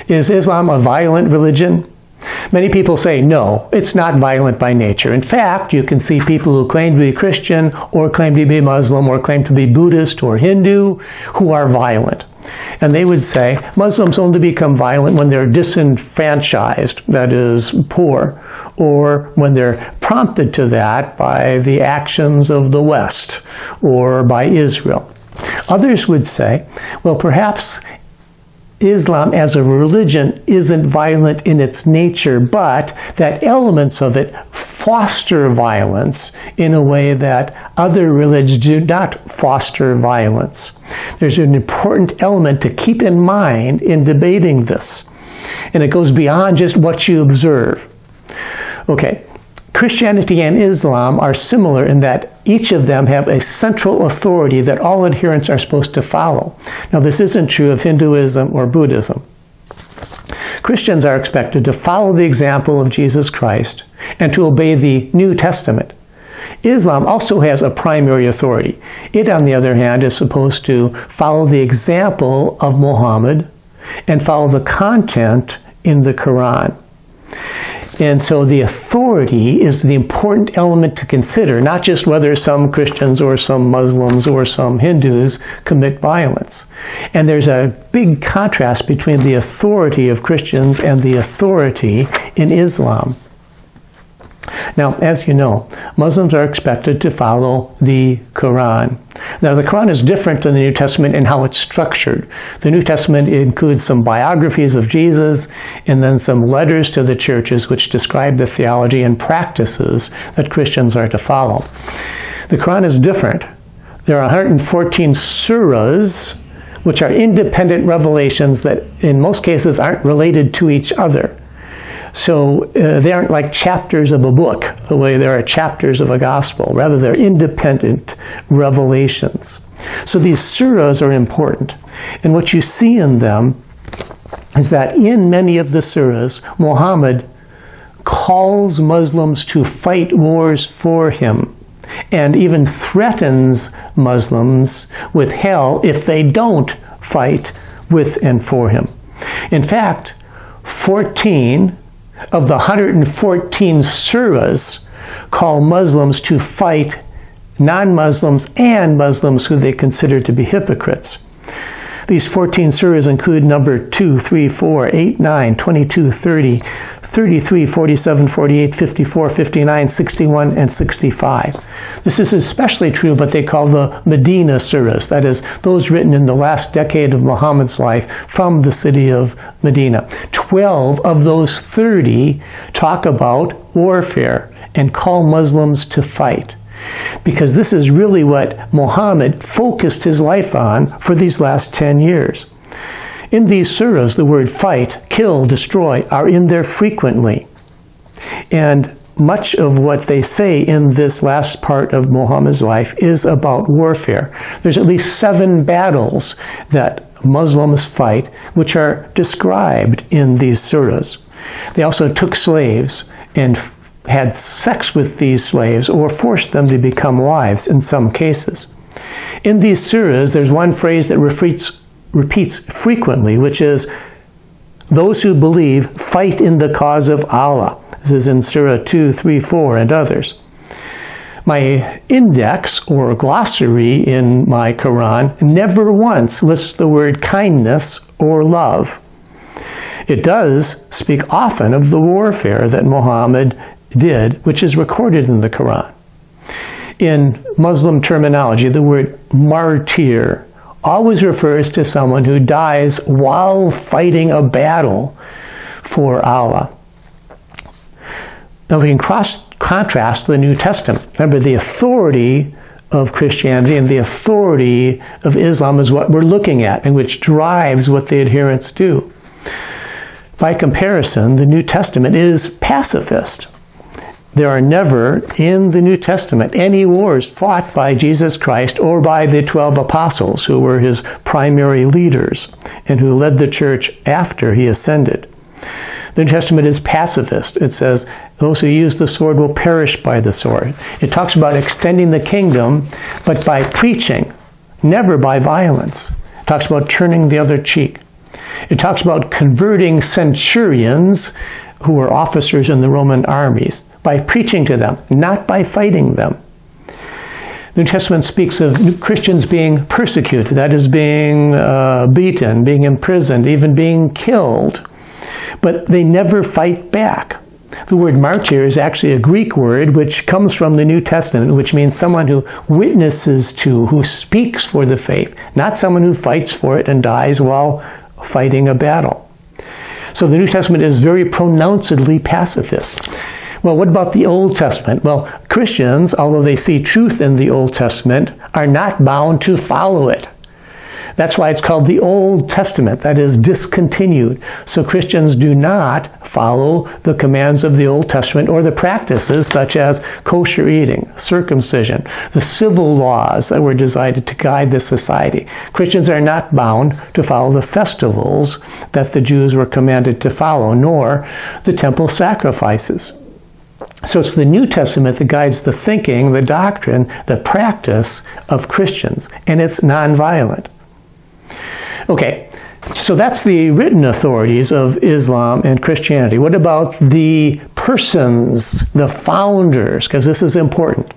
Is Islam a violent religion? Many people say no, it's not violent by nature. In fact, you can see people who claim to be Christian or claim to be Muslim or claim to be Buddhist or Hindu who are violent. And they would say Muslims only become violent when they're disenfranchised, that is, poor, or when they're prompted to that by the actions of the West or by Israel. Others would say, well, perhaps Islam as a religion isn't violent in its nature, but that elements of it foster violence in a way that other religions do not foster violence. There's an important element to keep in mind in debating this, and it goes beyond just what you observe. Okay, Christianity and Islam are similar in that each of them have a central authority that all adherents are supposed to follow. Now, this isn't true of Hinduism or Buddhism. Christians are expected to follow the example of Jesus Christ and to obey the New Testament. Islam also has a primary authority. It, on the other hand, is supposed to follow the example of Muhammad and follow the content in the Quran. And so the authority is the important element to consider, not just whether some Christians or some Muslims or some Hindus commit violence. And there's a big contrast between the authority of Christians and the authority in Islam. Now, as you know, Muslims are expected to follow the Quran. Now, the Quran is different than the New Testament in how it's structured. The New Testament includes some biographies of Jesus and then some letters to the churches which describe the theology and practices that Christians are to follow. The Quran is different. There are 114 surahs, which are independent revelations that in most cases aren't related to each other. So they aren't like chapters of a book, the way there are chapters of a gospel. Rather, they're independent revelations. So these surahs are important. And what you see in them is that in many of the surahs, Muhammad calls Muslims to fight wars for him and even threatens Muslims with hell if they don't fight with and for him. In fact, 14 of the 114 surahs call Muslims to fight non-Muslims and Muslims who they consider to be hypocrites. These 14 surahs include number 2, 3, 4, 8, 9, 22, 30, 33, 47, 48, 54, 59, 61, and 65. This is especially true of what they call the Medina surahs, that is, those written in the last decade of Muhammad's life from the city of Medina. 12 of those 30 talk about warfare and call Muslims to fight, because this is really what Muhammad focused his life on for these last 10 years. In these surahs, the word fight, kill, destroy are in there frequently. And much of what they say in this last part of Muhammad's life is about warfare. There's at least 7 battles that Muslims fight, which are described in these surahs. They also took slaves and had sex with these slaves or forced them to become wives in some cases. In these surahs, there's one phrase that repeats frequently, which is, those who believe fight in the cause of Allah. This is in Surah 2, 3, 4, and others. My index or glossary in my Quran never once lists the word kindness or love. It does speak often of the warfare that Muhammad did, which is recorded in the Quran. In Muslim terminology, the word martyr always refers to someone who dies while fighting a battle for Allah. Now we can contrast the New Testament. Remember, the authority of Christianity and the authority of Islam is what we're looking at, and which drives what the adherents do. By comparison, the New Testament is pacifist. There are never in the New Testament any wars fought by Jesus Christ or by the 12 apostles, who were his primary leaders and who led the church after he ascended. The New Testament is pacifist. It says, those who use the sword will perish by the sword. It talks about extending the kingdom, but by preaching, never by violence. It talks about turning the other cheek. It talks about converting centurions who were officers in the Roman armies by preaching to them, not by fighting them. The New Testament speaks of Christians being persecuted, that is, being beaten, being imprisoned, even being killed. But they never fight back. The word martyr is actually a Greek word which comes from the New Testament, which means someone who witnesses to, who speaks for the faith, not someone who fights for it and dies while fighting a battle. So the New Testament is very pronouncedly pacifist. Well, what about the Old Testament? Well, Christians, although they see truth in the Old Testament, are not bound to follow it. That's why it's called the Old Testament, that is, discontinued. So Christians do not follow the commands of the Old Testament or the practices such as kosher eating, circumcision, the civil laws that were designed to guide the society. Christians are not bound to follow the festivals that the Jews were commanded to follow, nor the temple sacrifices. So it's the New Testament that guides the thinking, the doctrine, the practice of Christians, and it's nonviolent. Okay, so that's the written authorities of Islam and Christianity. What about the persons, the founders? Because this is important.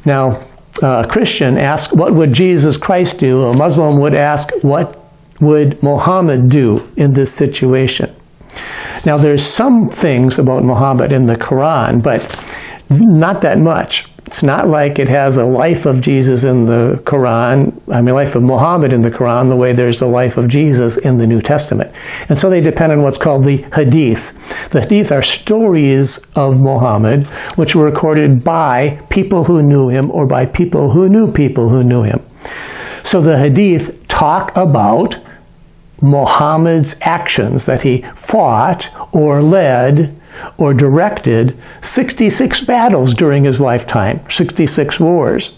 Now, a Christian asks, what would Jesus Christ do? A Muslim would ask, what would Muhammad do in this situation? Now, there's some things about Muhammad in the Quran, but not that much. It's not like it has a life of Jesus in the Quran, life of Muhammad in the Quran, the way there's the life of Jesus in the New Testament. And so they depend on what's called the Hadith. The Hadith are stories of Muhammad, which were recorded by people who knew him or by people who knew him. So the Hadith talk about Muhammad's actions, that he fought or led or directed 66 battles during his lifetime, 66 wars,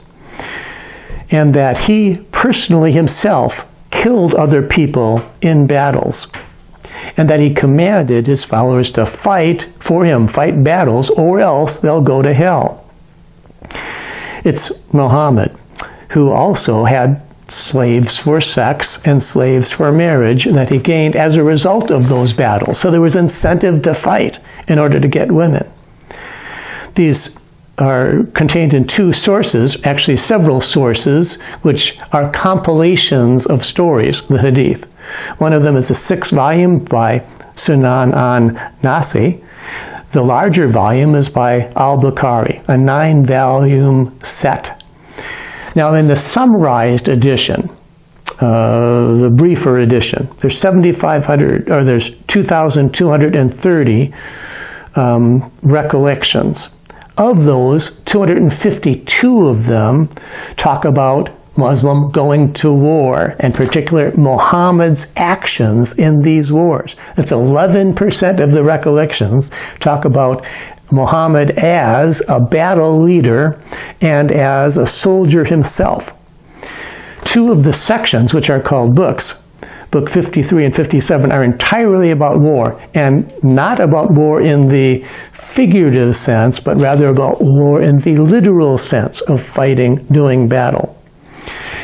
and that he personally himself killed other people in battles, and that he commanded his followers to fight for him, fight battles, or else they'll go to hell. It's Muhammad who also had slaves for sex and slaves for marriage that he gained as a result of those battles. So there was incentive to fight in order to get women. These are contained in two sources, actually several sources, which are compilations of stories, the Hadith. One of them is a 6-volume by Sunan an-Nasi. The larger volume is by al-Bukhari, a 9-volume set. Now, in the summarized edition, the briefer edition, there's 2,230 recollections. Of those, 252 of them talk about Muslim going to war, and particular Muhammad's actions in these wars. That's 11% of the recollections talk about Muhammad as a battle leader and as a soldier himself. Two of the sections, which are called books, Book 53 and 57, are entirely about war, and not about war in the figurative sense, but rather about war in the literal sense of fighting, doing battle.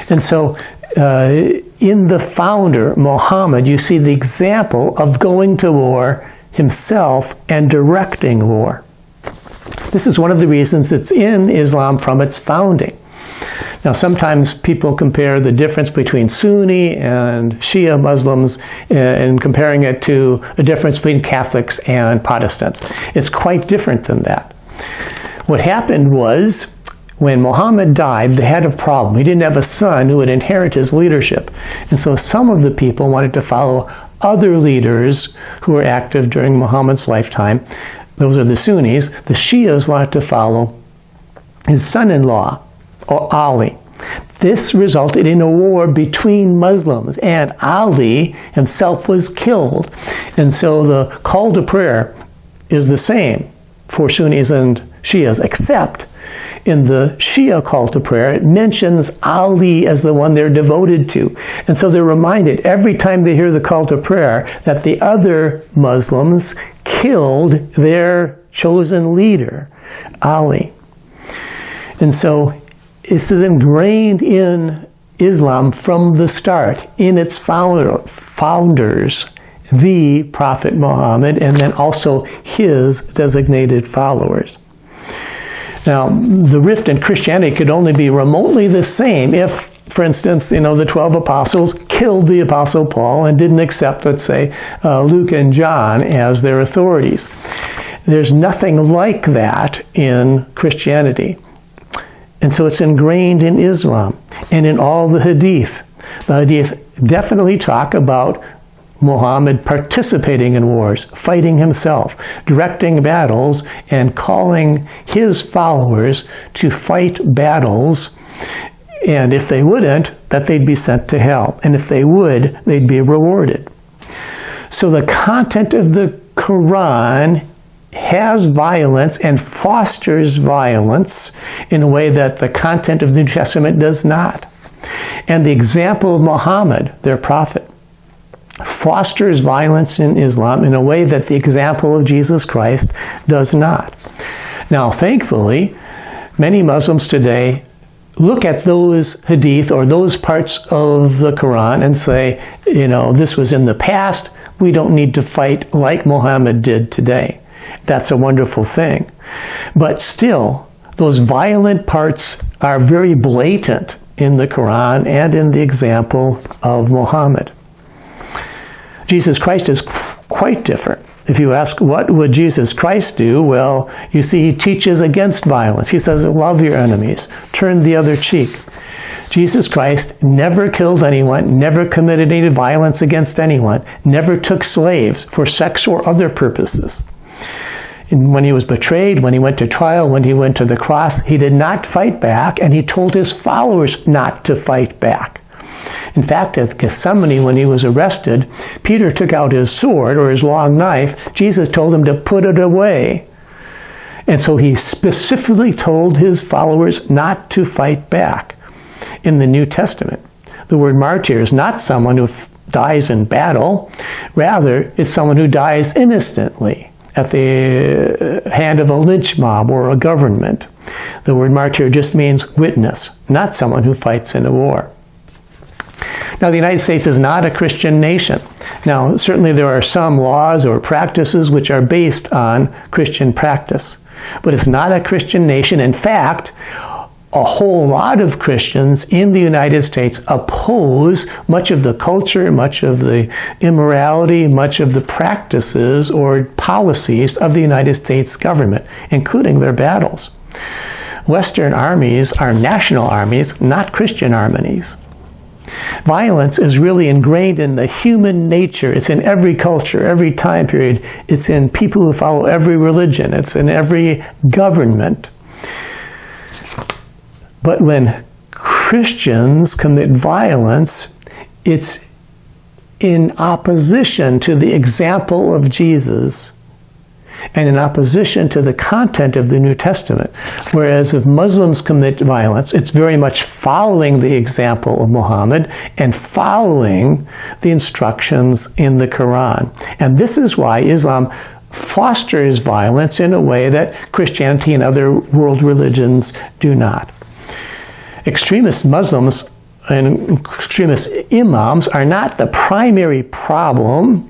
And so in the founder, Muhammad, you see the example of going to war himself and directing war. This is one of the reasons it's in Islam from its founding. Now, sometimes people compare the difference between Sunni and Shia Muslims and comparing it to a difference between Catholics and Protestants. It's quite different than that. What happened was, when Muhammad died, they had a problem. He didn't have a son who would inherit his leadership. And so some of the people wanted to follow other leaders who were active during Muhammad's lifetime. Those are the Sunnis. The Shias wanted to follow his son-in-law, or Ali. This resulted in a war between Muslims, and Ali himself was killed. And so the call to prayer is the same for Sunnis and Shias, except in the Shia call to prayer, it mentions Ali as the one they're devoted to. And so they're reminded every time they hear the call to prayer that the other Muslims killed their chosen leader, Ali. And so this is ingrained in Islam from the start, in its founders, the Prophet Muhammad, and then also his designated followers. Now, the rift in Christianity could only be remotely the same if, for instance, the 12 apostles killed the Apostle Paul and didn't accept, let's say, Luke and John as their authorities. There's nothing like that in Christianity. And so it's ingrained in Islam and in all the hadith. The hadith definitely talk about Muhammad participating in wars, fighting himself, directing battles, and calling his followers to fight battles. And if they wouldn't, that they'd be sent to hell. And if they would, they'd be rewarded. So the content of the Quran has violence and fosters violence in a way that the content of the New Testament does not. And the example of Muhammad, their prophet, fosters violence in Islam in a way that the example of Jesus Christ does not. Now, thankfully, many Muslims today look at those hadith or those parts of the Quran and say, this was in the past, we don't need to fight like Muhammad did today. That's a wonderful thing. But still, those violent parts are very blatant in the Quran and in the example of Muhammad. Jesus Christ is quite different. If you ask, what would Jesus Christ do? Well, you see, he teaches against violence. He says, love your enemies, turn the other cheek. Jesus Christ never killed anyone, never committed any violence against anyone, never took slaves for sex or other purposes. And when he was betrayed, when he went to trial, when he went to the cross, he did not fight back, and he told his followers not to fight back. In fact, at Gethsemane, when he was arrested, Peter took out his sword or his long knife. Jesus told him to put it away. And so he specifically told his followers not to fight back. In the New Testament, the word martyr is not someone who dies in battle. Rather, it's someone who dies innocently at the hand of a lynch mob or a government. The word martyr just means witness, not someone who fights in a war. Now, the United States is not a Christian nation. Now, certainly there are some laws or practices which are based on Christian practice, but it's not a Christian nation. In fact, a whole lot of Christians in the United States oppose much of the culture, much of the immorality, much of the practices or policies of the United States government, including their battles. Western armies are national armies, not Christian armies. Violence is really ingrained in the human nature. It's in every culture, every time period. It's in people who follow every religion. It's in every government. But when Christians commit violence, it's in opposition to the example of Jesus and in opposition to the content of the New Testament. Whereas if Muslims commit violence, it's very much following the example of Muhammad and following the instructions in the Quran. And this is why Islam fosters violence in a way that Christianity and other world religions do not. Extremist Muslims and extremist imams are not the primary problem.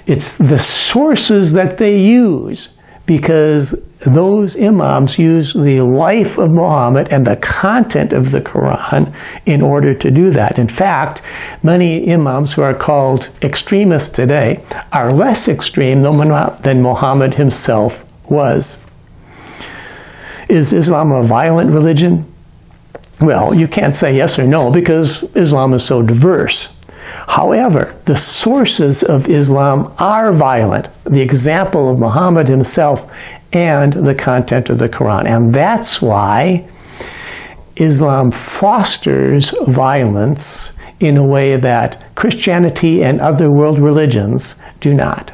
It's the sources that they use, because those imams use the life of Muhammad and the content of the Quran in order to do that. In fact, many imams who are called extremists today are less extreme than Muhammad himself was. Is Islam a violent religion? Well, you can't say yes or no because Islam is so diverse. However, the sources of Islam are violent, the example of Muhammad himself and the content of the Quran. And that's why Islam fosters violence in a way that Christianity and other world religions do not.